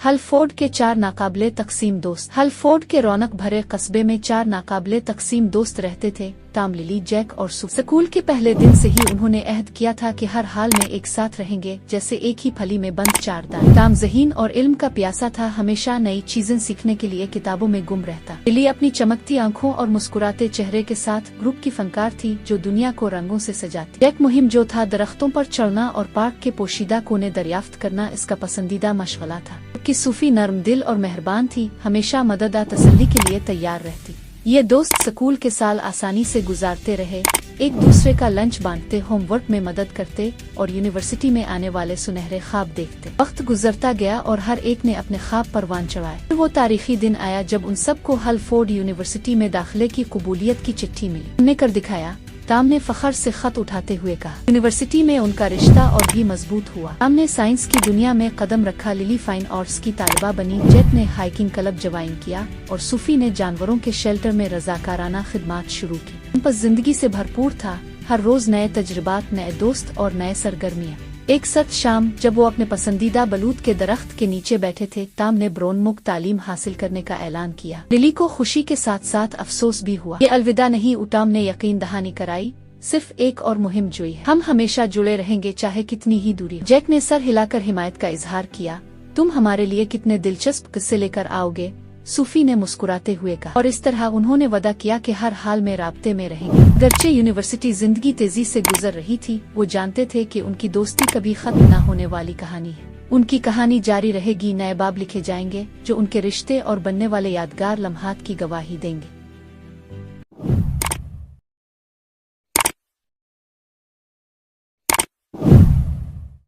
हलफोर्ड के 4 नाकाबिले तकसीम दोस्त। हलफोर्ड के रौनक भरे कस्बे में 4 नाकाबिले तकसीम दोस्त रहते थे, टॉम, लिली, जैक और सू। स्कूल के पहले दिन से ही उन्होंने अहद किया था कि हर हाल में एक साथ रहेंगे, जैसे एक ही फली में बंद 4 दाने। टॉम ज़हीन और इल्म का प्यासा था, हमेशा नई चीजें सीखने के लिए किताबों में गुम रहता। लिली अपनी चमकती आंखों और मुस्कुराते चेहरे के साथ ग्रुप की फनकार थी, जो दुनिया को रंगों से सजाती। जैक मुहिम जो था, दरख्तों पर चढ़ना और पार्क के पोशीदा कोने दरियाफ्त करना इसका पसंदीदा मशगला था। कि सूफी नर्म दिल और मेहरबान थी, हमेशा मदद और तसल्ली के लिए तैयार रहती। ये दोस्त स्कूल के साल आसानी से गुजारते रहे, एक दूसरे का लंच बांटते, होमवर्क में मदद करते और यूनिवर्सिटी में आने वाले सुनहरे ख्वाब देखते। वक्त गुजरता गया और हर एक ने अपने ख्वाब परवान चढ़ाए। वो तारीखी दिन आया जब उन सबको हलफोर्ड यूनिवर्सिटी में दाखिले की कबूलियत की चिट्ठी मिली। उन्हें कर दिखाया, टॉम ने फखर से खत उठाते हुए कहा। यूनिवर्सिटी में उनका रिश्ता और भी मजबूत हुआ। टॉम ने साइंस की दुनिया में कदम रखा, लिली फाइन आर्ट्स की तालिबा बनी, जैक ने हाइकिंग क्लब ज्वाइन किया और सूफी ने जानवरों के शेल्टर में रजाकाराना खिदमत शुरू की। उन पर जिंदगी से भरपूर था, हर रोज नए तजुर्बात, नए दोस्त और नए सरगर्मियाँ। एक सख्त शाम जब वो अपने पसंदीदा बलूत के दरख्त के नीचे बैठे थे, टॉम ने ब्रोनमुख तालीम हासिल करने का ऐलान किया। लिली को खुशी के साथ साथ अफसोस भी हुआ। ये अलविदा नहीं, टॉम ने यकीन दहानी कराई, सिर्फ एक और मुहिम जोई है, हम हमेशा जुड़े रहेंगे चाहे कितनी ही दूरी। जैक ने सर हिलाकर हिमायत का इजहार किया। तुम हमारे लिए कितने दिलचस्प किस्से लेकर आओगे, सूफी ने मुस्कुराते हुए कहा। और इस तरह उन्होंने वादा किया कि हर हाल में राब्ते में रहेंगे। गरचे यूनिवर्सिटी जिंदगी तेजी से गुजर रही थी, वो जानते थे कि उनकी दोस्ती कभी खत्म न होने वाली कहानी है। उनकी कहानी जारी रहेगी, नए बाब लिखे जाएंगे जो उनके रिश्ते और बनने वाले यादगार लम्हात की गवाही देंगे।